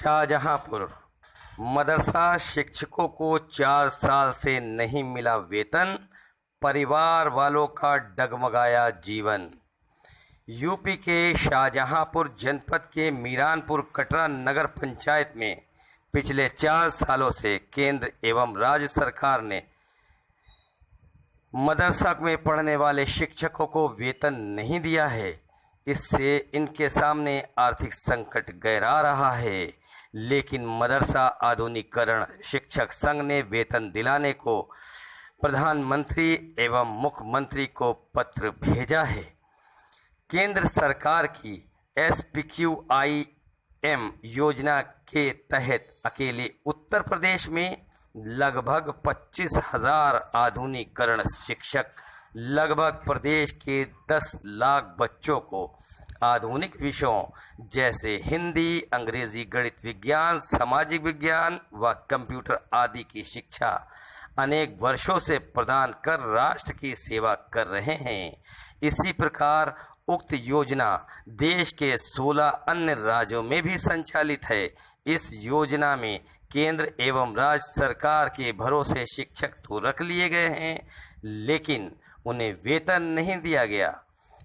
शाहजहांपुर मदरसा शिक्षकों को 4 साल से नहीं मिला वेतन, परिवार वालों का डगमगाया जीवन। यूपी के शाहजहांपुर जनपद के मीरानपुर कटरा नगर पंचायत में पिछले 4 सालों से केंद्र एवं राज्य सरकार ने मदरसा में पढ़ने वाले शिक्षकों को वेतन नहीं दिया है। इससे इनके सामने आर्थिक संकट गहरा रहा है। लेकिन मदरसा आधुनिकीकरण शिक्षक संघ ने वेतन दिलाने को प्रधानमंत्री एवं मुख्यमंत्री को पत्र भेजा है। केंद्र सरकार की SPQIM योजना के तहत अकेले उत्तर प्रदेश में लगभग 25,000 आधुनिकीकरण शिक्षक लगभग प्रदेश के 10 लाख बच्चों को आधुनिक विषयों जैसे हिंदी, अंग्रेजी, गणित, विज्ञान, सामाजिक विज्ञान व कंप्यूटर आदि की शिक्षा अनेक वर्षों से प्रदान कर राष्ट्र की सेवा कर रहे हैं। इसी प्रकार उक्त योजना देश के 16 अन्य राज्यों में भी संचालित है। इस योजना में केंद्र एवं राज्य सरकार के भरोसे शिक्षक तो रख लिए गए हैं, लेकिन उन्हें वेतन नहीं दिया गया।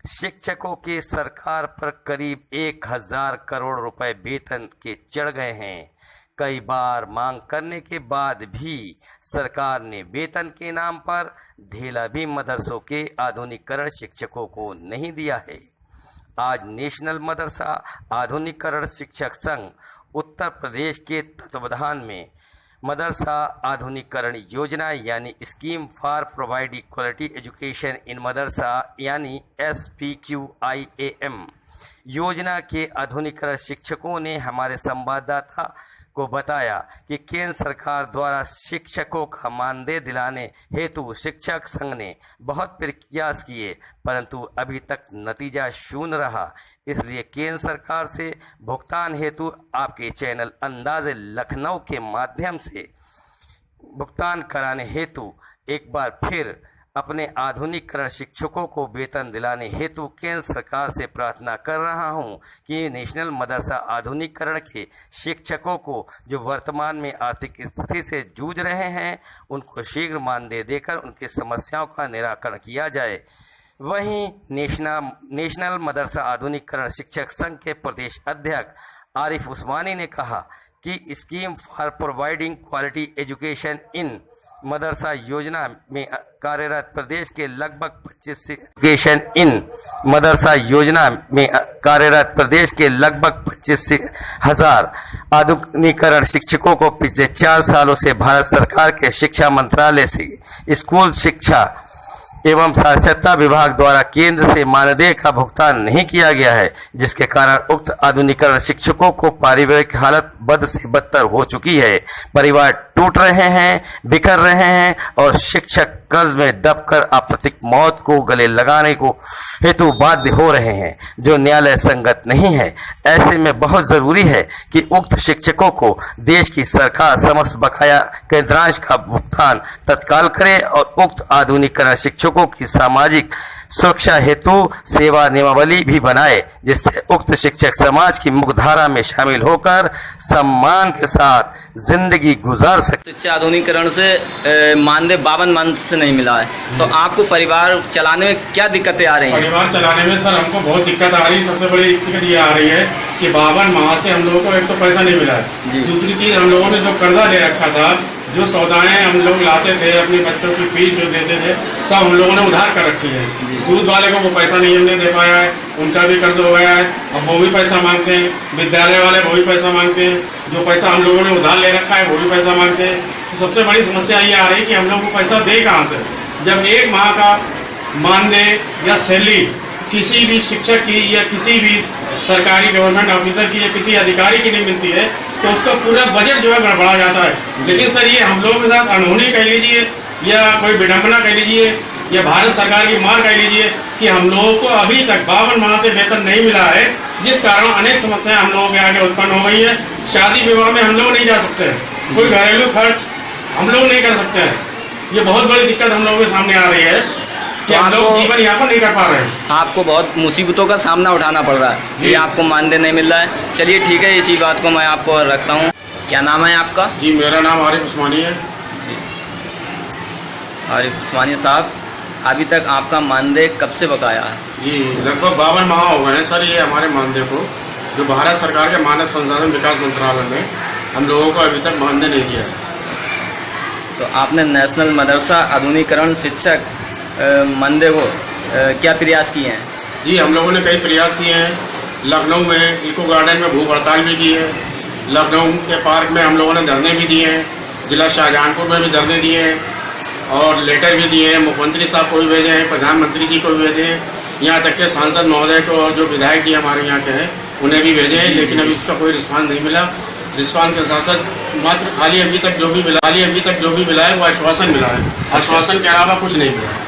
शिक्षकों के सरकार पर करीब 1,000 करोड़ रुपए वेतन के चढ़ गए हैं। कई बार मांग करने के बाद भी सरकार ने वेतन के नाम पर ढीला भी मदरसों के आधुनिकीकरण शिक्षकों को नहीं दिया है। आज नेशनल मदरसा आधुनिकीकरण शिक्षक संघ उत्तर प्रदेश के तत्वावधान में मदरसा आधुनिकीकरण योजना यानी scheme for providing quality education in madrasa यानी SPQIAM योजना के आधुनिकीकरण शिक्षकों ने हमारे संवाददाता को बताया कि केंद्र सरकार द्वारा शिक्षकों का मानदेय दिलाने हेतु शिक्षक संघ ने बहुत प्रयास किए, परंतु अभी तक नतीजा शून्य रहा। इसलिए केंद्र सरकार से भुगतान हेतु आपके चैनल अंदाज़े लखनऊ के माध्यम से भुगतान कराने हेतु एक बार फिर अपने आधुनिकीकरण शिक्षकों को वेतन दिलाने हेतु केंद्र सरकार से प्रार्थना कर रहा हूं कि नेशनल मदरसा आधुनिकीकरण के शिक्षकों को जो वर्तमान में आर्थिक स्थिति से जूझ रहे हैं उनको शीघ्र मानदेय देकर उनकी समस्याओं का निराकरण किया जाए। वहीं नेशनल मदरसा आधुनिकीकरण शिक्षक संघ के प्रदेश अध्यक्ष आरिफ उस्मानी ने कहा कि scheme for providing quality education in madrasa योजना में कार्यरत प्रदेश के लगभग 25,000 आधुनिकीकरण शिक्षकों को पिछले 4 सालों से भारत सरकार के शिक्षा मंत्रालय से स्कूल शिक्षा एवं साक्षरता विभाग द्वारा केंद्र से मानदेय का भुगतान नहीं किया गया है, जिसके कारण उक्त आधुनिकीकरण शिक्षकों को पारिवारिक हालत बद से बदतर हो चुकी है। परिवार टूट रहे हैं, बिखर रहे हैं और शिक्षक कर्ज में दबकर अप्रत्यक्ष मौत को गले लगाने को हेतु बाध्य हो रहे हैं, जो न्यायालय संगत नहीं है। ऐसे में बहुत जरूरी है कि उक्त शिक्षकों को देश की सरकार समस्त बकाया केंद्रांश का भुगतान तत्काल करे और उक्त आधुनिकीकरण शिक्षकों की सामाजिक सुरक्षा हेतु सेवा नियमावली भी बनाए, जिससे उक्त शिक्षक समाज की मुख्यधारा में शामिल होकर सम्मान के साथ जिंदगी गुजार सके। शिक्षा आधुनिकीकरण से मानदेय 52 माह से नहीं मिला है, तो आपको परिवार चलाने में क्या दिक्कतें आ रही हैं? परिवार चलाने में सर हमको बहुत दिक्कत आ रही है। सबसे बड़ी दिक्कत ये आ रही है कि 52 माह से हम लोगों को एक तो पैसा नहीं मिला है। दूसरी चीज, हम लोगों ने जो कर्जा ले रखा था, जो सौदाएं हम लोग लाते थे, अपने बच्चों की फीस जो देते थे, सब हम लोगों ने उधार कर रखी है। दूध वाले को वो पैसा नहीं हमने दे पाया है, उनका भी कर्ज हो गया है। अब वो भी पैसा मांगते हैं, विद्यालय वाले वो भी पैसा मांगते हैं, जो पैसा हम लोगों ने उधार ले रखा है वो भी पैसा मांगते हैं। तो सबसे बड़ी समस्या ये आ रही है कि हम लोग को पैसा दे कहाँ से, जब 1 माह का मानदेय या सैलरी किसी भी शिक्षक की या किसी भी सरकारी गवर्नमेंट ऑफिसर की या किसी अधिकारी की नहीं मिलती है, तो उसका पूरा बजट जो है गड़बड़ा जाता है। लेकिन सर ये हम लोगों के साथ अनहोनी कह लीजिए या कोई विडम्बना कह लीजिए या भारत सरकार की मार कह लीजिए कि हम लोगों को अभी तक 52 माह से वेतन नहीं मिला है, जिस कारण अनेक समस्याएं हम लोगों के आगे उत्पन्न हो गई है। शादी विवाह में हम लोग नहीं जा सकते हैं, कोई घरेलू खर्च हम लोग नहीं कर सकते हैं। ये बहुत बड़ी दिक्कत हम लोगों के सामने आ रही है। कि हम लोग जीवन यापन नहीं कर पा रहे हैं। आपको बहुत मुसीबतों का सामना उठाना पड़ रहा है, ये आपको मानदेय नहीं मिल रहा है। चलिए ठीक है, इसी बात को मैं आपको रखता हूँ। क्या नाम है आपका? जी मेरा नाम आरिफ उस्मानी है। जी आरिफ उस्मानी साहब, अभी तक आपका मानदेय कब से बकाया है? जी लगभग 52 माह हो गए हैं सर ये हमारे मानदेय को, जो भारत सरकार के मानव संसाधन विकास मंत्रालय ने हम लोगों को अभी तक मानदेय नहीं दिया है। तो आपने नेशनल मदरसा आधुनिकरण शिक्षक मानदेय को क्या प्रयास किए हैं? जी हम लोगों ने कई प्रयास किए हैं। लखनऊ में इको गार्डन में भूख हड़ताल भी की है, लखनऊ के पार्क में हम लोगों ने धरने भी दिए हैं, जिला शाहजहांपुर में भी धरने दिए हैं और लेटर भी दिए हैं। मुख्यमंत्री साहब को भी भेजे हैं, प्रधानमंत्री जी को भी भेजे हैं, यहाँ तक के सांसद महोदय को और जो विधायक जी हमारे यहाँ के हैं उन्हें भी भेजे हैं, लेकिन अभी उसका कोई रिस्पॉन्स नहीं मिला। रिस्पॉन्स के साथ साथ मात्र खाली अभी तक जो भी मिला है वो आश्वासन मिला है, आश्वासन के अलावा कुछ नहीं मिला।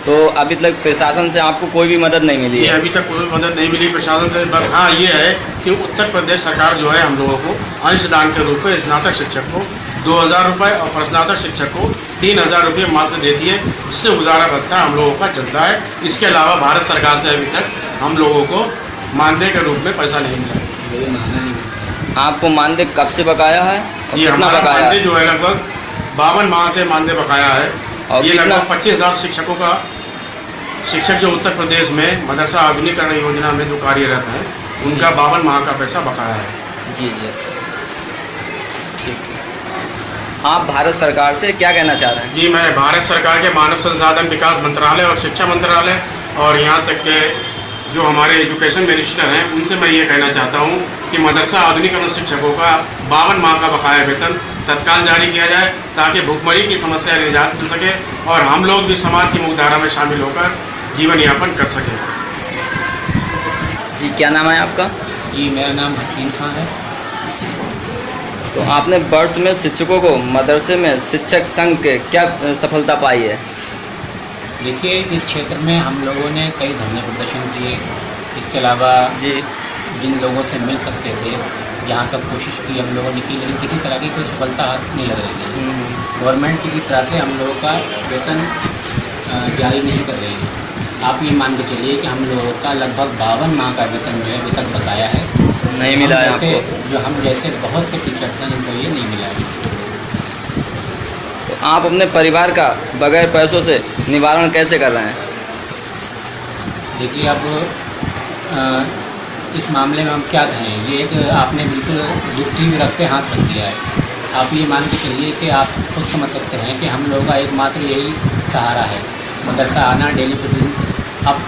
तो अभी तक प्रशासन से आपको कोई भी मदद नहीं मिली है? अभी तक कोई मदद नहीं मिली प्रशासन से। बस हाँ ये है कि उत्तर प्रदेश सरकार जो है हम लोगों को अंशदान के रूप में स्नातक शिक्षक को 2000 रुपये और प्रस्नातक शिक्षक को 3000 रुपये मात्र देती है, जिससे गुजारा भत्ता हम लोगों का चलता है। इसके अलावा भारत सरकार से अभी तक हम लोगों को मानदेय के रूप में पैसा नहीं मिला। आपको मानदेय कब से बकाया है? ये हमारा मानदेय जो है लगभग 52 माह से मानदेय बकाया है। और ये लगभग 25,000 शिक्षकों का, शिक्षक जो उत्तर प्रदेश में मदरसा आधुनिकरण योजना में जो कार्यरत हैं उनका 52 माह का पैसा बकाया है। जी जी अच्छा, ठीक। आप भारत सरकार से क्या कहना चाह रहे हैं? जी मैं भारत सरकार के मानव संसाधन विकास मंत्रालय और शिक्षा मंत्रालय और यहाँ तक के जो हमारे एजुकेशन मिनिस्टर हैं उनसे मैं ये कहना चाहता हूँ कि मदरसा आधुनिकरण शिक्षकों का 52 माह का बकाया वेतन तत्काल जारी किया जाए, ताकि भुखमरी की समस्या निजात मिल सके और हम लोग भी समाज की मुख्यधारा में शामिल होकर जीवन यापन कर सकें। जी क्या नाम है आपका? जी मेरा नाम हसीन खान है। तो आपने वर्ष में शिक्षकों को मदरसे में शिक्षक संघ के क्या सफलता पाई है? देखिए इस क्षेत्र में हम लोगों ने कई धरने प्रदर्शन किए, इसके अलावा जी जिन लोगों से मिल सकते थे जहाँ तक कोशिश की हम लोगों ने की, लेकिन किसी तरह की कोई सफलता हाथ नहीं लग रही थी। गवर्नमेंट की तरह से हम लोगों का वेतन जारी नहीं कर रहे हैं। आप ये मान के चलिए कि हम लोगों का लगभग 52 माह का वेतन जो है अभी तक बकाया है, नहीं मिला है आपको? जो हम जैसे बहुत से टीचर्स हैं जिनको ये नहीं मिला है। तो आप अपने परिवार का बगैर पैसों से निवारण कैसे कर रहे हैं? देखिए अब इस मामले में हम क्या कहें, ये एक आपने बिल्कुल दुखी रख पे हाथ रख दिया है। आप ये मान के चलिए कि आप खुद समझ सकते हैं कि हम लोगों का एकमात्र यही सहारा है, मदरसा आना डेली प्रतिदिन। अब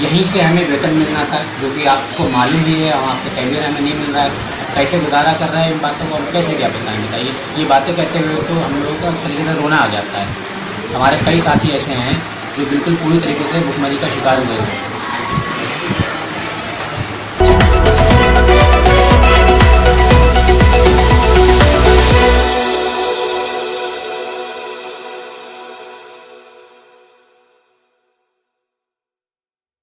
यहीं से हमें वेतन मिलना था, जो कि आपको मालूम ही है और आपके कैबिनेट हमें नहीं मिल रहा है। कैसे गुजारा कर रहे हैं इन बातों को हम कैसे क्या बताएं? बताइए। ये बातें कहते हुए तो हम लोगों का तरीके से रोना आ जाता है। हमारे कई साथी ऐसे हैं जो बिल्कुल पूरी तरीके से भुखमरी का शिकार हुए हैं।